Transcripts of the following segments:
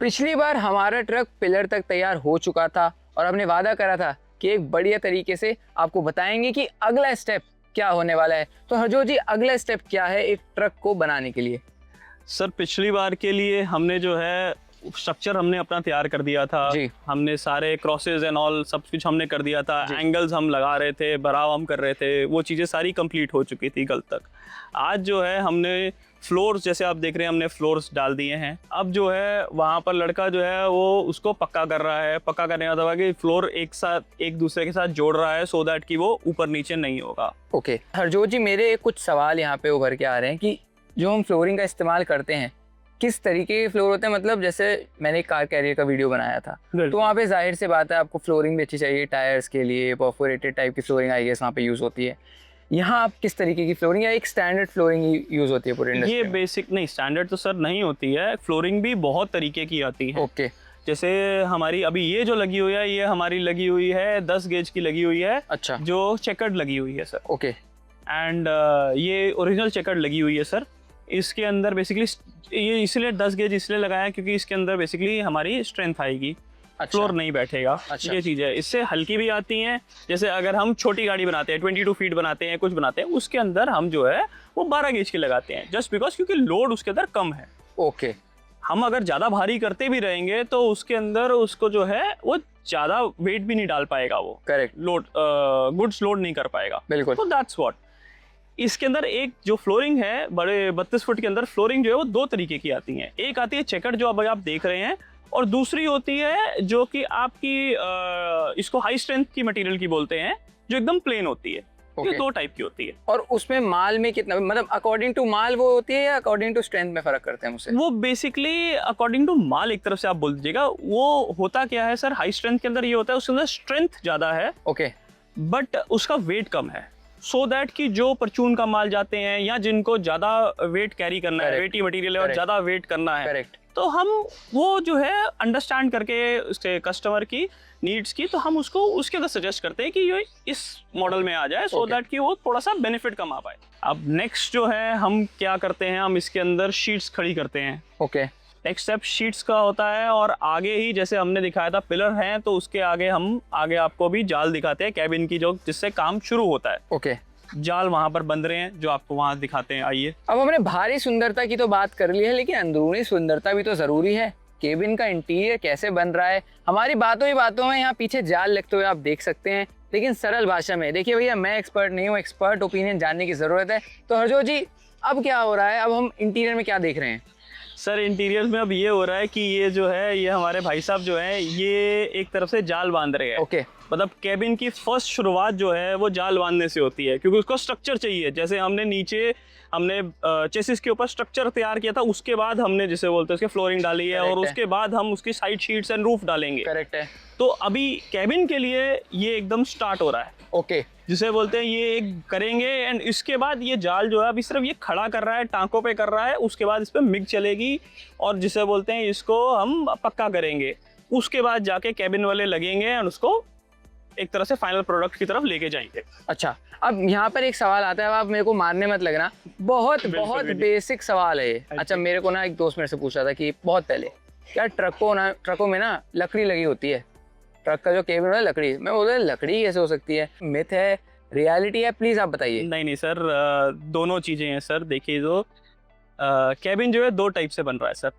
पिछली बार हमारा truck pillar तक तैयार हो चुका था और हमने वादा करा था कि एक बढ़िया तरीके से आपको बताएंगे कि अगला स्टेप क्या होने वाला है। तो हरजोत जी, अगला स्टेप क्या है एक ट्रक को बनाने के लिए? सर पिछली बार के लिए हमने जो है स्ट्रक्चर हमने अपना तैयार कर दिया था जी। हमने सारे क्रॉसेज एंड ऑल सब कुछ हमने कर दिया था, एंगल्स हम लगा रहे थे, भराव हम कर रहे थे, वो चीज़ें सारी कंप्लीट हो चुकी थी कल तक। आज जो है हमने फ्लोर्स, जैसे आप देख रहे हैं, हमने फ्लोर्स डाल दिए हैं। अब जो है वहाँ पर लड़का जो है वो उसको पक्का कर रहा है। पक्का करने का मतलब है कि फ्लोर एक दूसरे के साथ जोड़ रहा है सो दैट कि वो ऊपर नीचे नहीं होगा। ओके हरजोत जी, मेरे कुछ सवाल यहाँ पे उभर के आ रहे हैं कि जो हम फ्लोरिंग का इस्तेमाल करते हैं किस तरीके के फ्लोर होते हैं। मतलब जैसे मैंने कार कैरियर का वीडियो बनाया था तो वहाँ पे जाहिर से बात है आपको फ्लोरिंग भी अच्छी चाहिए, टायर्स के लिए परफोरेटेड टाइप की फ्लोरिंग आई गेस वहाँ पे यूज़ होती है। यहाँ आप किस तरीके की फ्लोरिंग या एक स्टैंडर्ड फ्लोरिंग यूज़ होती है पूरे इंडस्ट्री ये में? बेसिक नहीं, स्टैंडर्ड तो सर नहीं होती है, फ्लोरिंग भी बहुत तरीके की आती है। ओके। जैसे हमारी अभी ये जो लगी हुई है, ये हमारी लगी हुई है 10 गेज की लगी हुई है। अच्छा। जो चेकर्ड लगी हुई है सर। ओके। एंड ये ओरिजिनल चेकर्ड लगी हुई है सर। इसके अंदर बेसिकली ये इसलिए 10 गेज इसलिए लगाया है क्योंकि इसके अंदर बेसिकली हमारी स्ट्रेंथ आएगी। अच्छा। फ्लोर नहीं बैठेगा। अच्छा। ये चीज़ है, इससे हल्की भी आती हैं। जैसे अगर हम छोटी गाड़ी बनाते हैं 22 फीट बनाते हैं, कुछ बनाते हैं, उसके अंदर हम जो है वो 12 गेज की लगाते हैं, जस्ट बिकॉज क्योंकि लोड उसके अंदर कम है। ओके। हम अगर ज़्यादा भारी करते भी रहेंगे तो उसके अंदर उसको जो है वो ज़्यादा वेट भी नहीं डाल पाएगा, वो करेक्ट लोड गुड्स लोड नहीं कर पाएगा। बिल्कुल। तो दैट्स व्हाट। इसके अंदर एक जो फ्लोरिंग है, बड़े 32 फुट के अंदर फ्लोरिंग जो है वो दो तरीके की आती है। एक आती है चेकर्ड जो अब आप देख रहे हैं, और दूसरी होती है जो कि आपकी इसको हाई स्ट्रेंथ की मटेरियल की बोलते हैं, जो एकदम प्लेन होती है। ये दो टाइप की होती है। और उसमें माल में कितना, मतलब अकॉर्डिंग टू माल वो होती है या अकॉर्डिंग टू स्ट्रेंथ में फर्क करते हैं उसे? वो बेसिकली अकॉर्डिंग टू माल एक तरफ से आप बोल दीजिएगा। वो होता क्या है सर, हाई स्ट्रेंथ के अंदर ये होता है उसके अंदर स्ट्रेंथ ज़्यादा है, ओके, बट उसका वेट कम है। सो दैट कि जो परचून का माल जाते हैं या जिनको ज़्यादा वेट कैरी करना है, वेटी मटेरियल है और ज़्यादा वेट करना है, करेक्ट, तो हम वो जो है अंडरस्टैंड करके उसके कस्टमर की नीड्स की, तो हम उसको उसके अंदर सजेस्ट करते हैं कि ये इस मॉडल में आ जाए, सो दैट कि वो थोड़ा सा बेनिफिट कम आ पाए। अब नेक्स्ट जो है हम क्या करते हैं, हम इसके अंदर शीट्स खड़ी करते हैं। ओके। नेक्स्ट स्टेप शीट्स का होता है, और आगे ही जैसे हमने दिखाया था पिलर हैं, तो उसके आगे हम आगे आपको भी जाल दिखाते हैं कैबिन की, जो जिससे काम शुरू होता है। ओके। जाल वहां पर बंध रहे हैं जो आपको वहां दिखाते हैं, आइए। अब हमने बाहरी सुंदरता की तो बात कर ली है, लेकिन अंदरूनी सुंदरता भी तो जरूरी है। केबिन का इंटीरियर कैसे बन रहा है, हमारी बातों ही बातों में यहाँ पीछे जाल लगते हुए आप देख सकते हैं, लेकिन सरल भाषा में। देखिए भैया, मैं एक्सपर्ट नहीं हूँ, एक्सपर्ट ओपिनियन जानने की जरूरत है। तो हरजोत जी, अब क्या हो रहा है, अब हम इंटीरियर में क्या देख रहे हैं? सर इंटीरियर में अब ये हो रहा है कि ये जो है, ये हमारे भाई साहब जो है, ये एक तरफ से जाल बांध रहे हैं। ओके। मतलब कैबिन की फर्स्ट शुरुआत जो है वो जाल बांधने से होती है, क्योंकि उसको स्ट्रक्चर चाहिए। जैसे हमने नीचे चेसिस के ऊपर स्ट्रक्चर तैयार किया था, उसके बाद हमने जिसे बोलते हैं उसके फ्लोरिंग डाली है, और उसके बाद हम उसकी साइड शीट्स एंड रूफ डालेंगे। करेक्ट है। तो अभी कैबिन के लिए ये एकदम स्टार्ट हो रहा है। ओके। जिसे बोलते हैं ये एक करेंगे, एंड इसके बाद ये जाल जो है अभी सिर्फ ये खड़ा कर रहा है, टांकों पे कर रहा है, उसके बाद इस पर मिग चलेगी, और जिसे बोलते हैं इसको हम पक्का करेंगे। उसके बाद जाके कैबिन वाले लगेंगे एंड उसको एक तरह से फाइनल प्रोडक्ट की तरफ लेके जाएंगे। अच्छा, अब यहाँ पर एक सवाल आता है, आप मेरे को मारने मत लगना, बहुत बेसिक सवाल है ये। अच्छा, मेरे को ना एक दोस्त मेरे से पूछ रहा था कि बहुत पहले, क्या ट्रकों में ना लकड़ी लगी होती है, ट्रक का जो केबिन है लकड़ी, मैं बोल रहा लकड़ी कैसे हो सकती है, मिथ है, रियलिटी है, प्लीज आप बताइए। नहीं सर, दोनों चीजें हैं सर। देखिए, जो कैबिन जो है दो टाइप से बन रहा है सर।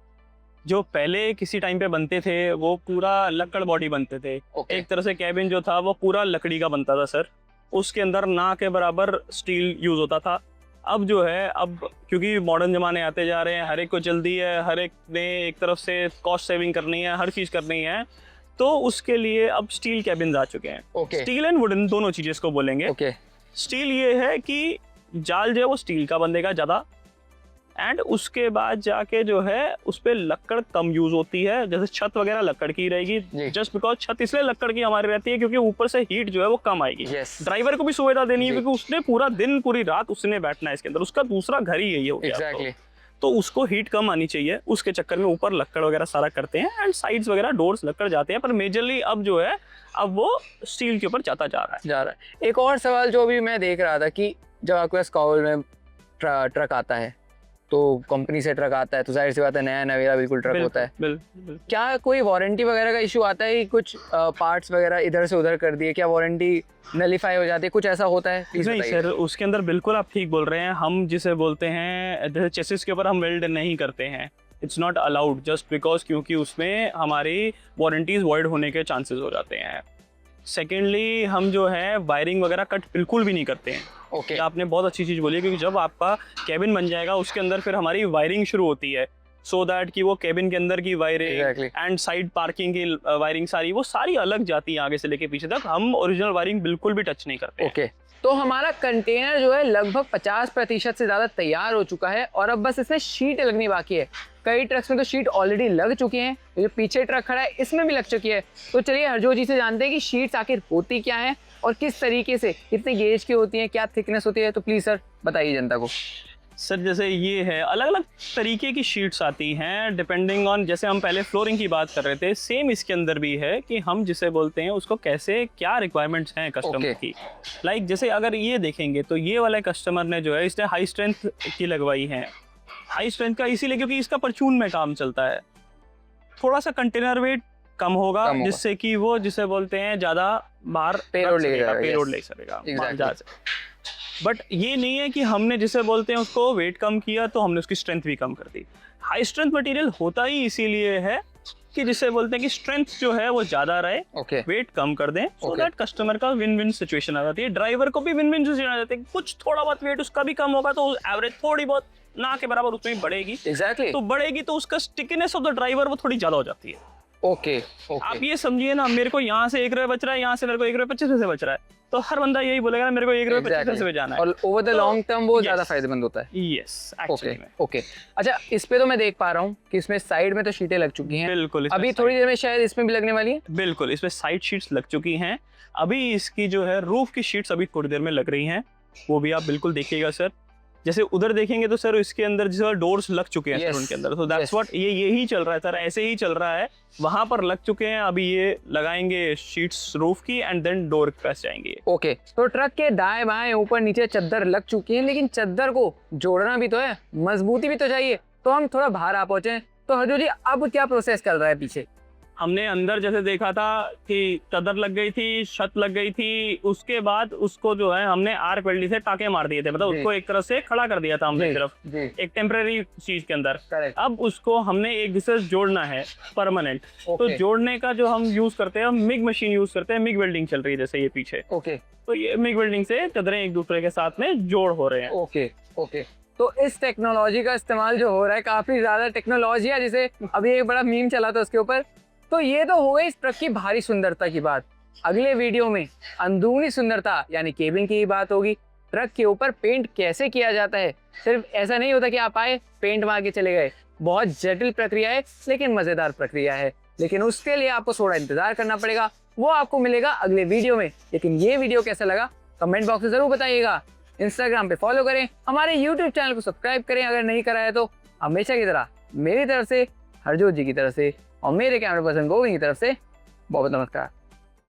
जो पहले किसी टाइम पे बनते थे वो पूरा लकड़ बॉडी बनते थे। एक तरह से कैबिन जो था वो पूरा लकड़ी का बनता था सर। उसके अंदर ना के बराबर स्टील यूज होता था। अब जो है, अब क्योंकि मॉडर्न जमाने आते जा रहे हैं, हर एक को जल्दी है, हर एक ने एक तरफ से कॉस्ट सेविंग करनी है, हर चीज़ करनी है, तो उसके लिए अब स्टील कैबिन आ चुके हैं। स्टील एंड वुडन दोनों चीज़ें इसको बोलेंगे। स्टील ये है कि जाल जो है वो स्टील का बंधेगा ज़्यादा, एंड उसके बाद जाके जो है उस पर लकड़ कम यूज होती है। जैसे छत वगैरह लकड़ की रहेगी, जस्ट बिकॉज छत इसलिए लकड़ की हमारी रहती है क्योंकि ऊपर से हीट जो है वो कम आएगी। ड्राइवर को भी सुविधा देनी है, क्योंकि उसने पूरा दिन पूरी रात उसने बैठना है इसके अंदर, उसका दूसरा घर ही यही हो गया। तो उसको हीट कम आनी चाहिए, उसके चक्कर में ऊपर लकड़ वगैरह सारा करते हैं, एंड साइड्स वगैरह डोर्स लकड़ जाते हैं, पर मेजरली अब जो है अब वो स्टील के ऊपर जाता जा रहा है। एक और सवाल जो भी मैं देख रहा था कि जब आपके पास कॉल में ट्रक आता है तो कंपनी से ट्रक आता है तो जाहिर सी बात है नया नवेला बिल्कुल ट्रक होता है। बिल्कुल। क्या कोई वारंटी वगैरह का इशू आता है, कुछ पार्ट्स वगैरह इधर से उधर कर दिए, क्या वारंटी नलीफाई हो जाती है, कुछ ऐसा होता है? प्लीज नहीं बताइए। सर, उसके अंदर बिल्कुल आप ठीक बोल रहे हैं। हम जिसे बोलते हैं जैसे चेसिस के ऊपर हम वेल्ड नहीं करते हैं, it's not allowed just because क्योंकि उसमें हमारी वारंटीज वॉइड होने के चांसेस हो जाते हैं। सेकेंडली हम जो है वायरिंग वगैरह कट बिल्कुल भी नहीं करते हैं। ओके ये आपने बहुत अच्छी चीज़ बोली है, क्योंकि जब आपका कैबिन बन जाएगा उसके अंदर फिर हमारी वायरिंग शुरू होती है, सो दैट कि वो कैबिन के अंदर की wiring Exactly. And side parking की वायरिंग सारी वो सारी अलग जाती है आगे से लेके पीछे तक। हम ओरिजिनल वायरिंग बिल्कुल भी टच नहीं करते हैं। ओके तो हमारा कंटेनर जो है लगभग 50% से ज़्यादा तैयार हो चुका है और अब बस इसमें शीट लगनी बाकी है। कई ट्रक्स में तो शीट ऑलरेडी लग चुकी हैं, जो पीछे ट्रक खड़ा है इसमें भी लग चुकी है। तो चलिए हरजोत जी से जानते हैं कि शीट्स आखिर होती क्या हैं और किस तरीके से, कितने गेज की होती हैं, क्या थिकनेस होती है। तो प्लीज़ सर बताइए जनता को। सर जैसे ये है, अलग अलग तरीके की शीट्स आती हैं डिपेंडिंग ऑन, जैसे हम पहले फ्लोरिंग की बात कर रहे थे, सेम इसके अंदर भी है कि हम जिसे बोलते हैं उसको कैसे क्या रिक्वायरमेंट्स हैं कस्टमर की। लाइक जैसे अगर ये देखेंगे तो ये वाले कस्टमर ने जो है इसने हाई स्ट्रेंथ की लगवाई है। हाई स्ट्रेंथ का इसीलिए क्योंकि इसका परचून में काम चलता है, थोड़ा सा कंटेनर वेट कम होगा जिससे कि वो जिसे बोलते हैं ज़्यादा बाहर पेलोड ले सकेगा। बट ये नहीं है कि हमने जिसे बोलते हैं उसको वेट कम किया तो हमने उसकी स्ट्रेंथ भी कम कर दी। हाई स्ट्रेंथ मटेरियल होता ही इसीलिए है कि जिसे बोलते हैं कि स्ट्रेंथ जो है वो ज्यादा रहे, वेट कम कर दें, सो दैट कस्टमर का विन विन सिचुएशन आ जाती है। ड्राइवर को भी विन विन सिचुएशन आ जाती है। कुछ थोड़ा बहुत वेट उसका भी कम होगा तो एवरेज थोड़ी बहुत ना के बराबर उसमें बढ़ेगी। तो बढ़ेगी तो उसका स्टिकीनेस ऑफ द ड्राइवर वो थोड़ी ज्यादा हो जाती है। आप ये समझिए ना, मेरे को यहाँ से 1 रुपये बच रहा है, यहाँ से मेरे को 1 रुपये 25 पैसे बच रहा है, तो हर बंदा यही बोलेगा ना मेरे को 1 रुपये 25 पैसे पे जाना है। और ओवर द लॉन्ग टर्म वो ज्यादा फायदेमंद होता है। यस एक्चुअली में। ओके अच्छा, इस पे तो मैं देख पा रहा हूँ कि इसमें साइड में तो शीटें लग चुकी हैं। बिल्कुल। अभी थोड़ी देर में शायद इसमें भी लगने वाली है। बिल्कुल, इसमें साइड शीट्स लग चुकी हैं। अभी इसकी जो है रूफ की शीट्स अभी थोड़ी देर में लग रही हैं, वो भी आप बिल्कुल देखिएगा सर। जैसे उधर देखेंगे तो सर इसके अंदर जो डोर्स लग चुके हैं सर उनके अंदर, तो दैट्स व्हाट यही चल रहा है सर, ऐसे ही चल रहा है। वहां पर लग चुके हैं, अभी ये लगाएंगे शीट्स रूफ की एंड देन डोर पे जाएंगे। ओके तो ट्रक के दाएं बाएं ऊपर नीचे चद्दर लग चुकी है, लेकिन चद्दर को जोड़ना भी तो है, मजबूती भी तो चाहिए। तो हम थोड़ा बाहर आ पहुंचे, तो हरजोत जी अब क्या प्रोसेस चल रहा है पीछे? हमने अंदर जैसे देखा था कि चादर लग गई थी, छत लग गई थी, उसके बाद उसको जो है हमने आर्क वेल्डिंग से टाके मार दिए थे, मतलब उसको एक तरह से खड़ा कर दिया था हमने सिर्फ एक टेम्परेरी चीज के अंदर। अब उसको हमने एक दूसरे से जोड़ना है परमानेंट। तो जोड़ने का जो हम यूज करते हैं, हम मिग मशीन यूज करते हैं, मिग वेल्डिंग चल रही है जैसे ये पीछे। तो ये मिग वेल्डिंग से चादरें एक दूसरे के साथ में जोड़ हो रहे हैं। ओके तो इस टेक्नोलॉजी का इस्तेमाल जो हो रहा है, काफी ज्यादा टेक्नोलॉजी है, जिसे अभी एक बड़ा मीम चला था उसके ऊपर। तो ये तो हो गई इस ट्रक की बाहरी सुंदरता की बात। अगले वीडियो में अंदरूनी सुंदरता यानी केबिन की बात होगी। ट्रक के ऊपर पेंट कैसे किया जाता है, सिर्फ ऐसा नहीं होता कि आप आए पेंट मार के चले गए। बहुत जटिल प्रक्रिया है लेकिन मजेदार प्रक्रिया है, लेकिन उसके लिए आपको थोड़ा इंतजार करना पड़ेगा। वो आपको मिलेगा अगले वीडियो में। लेकिन ये वीडियो कैसा लगा कमेंट बॉक्स में जरूर बताइएगा। इंस्टाग्राम पे फॉलो करें, हमारे यूट्यूब चैनल को सब्सक्राइब करें अगर नहीं करा है तो। हमेशा की तरह मेरी तरफ से, हरजोत जी की तरफ से और मेरे कैमरा पर्सन गोविंद की तरफ से बहुत नमस्कार।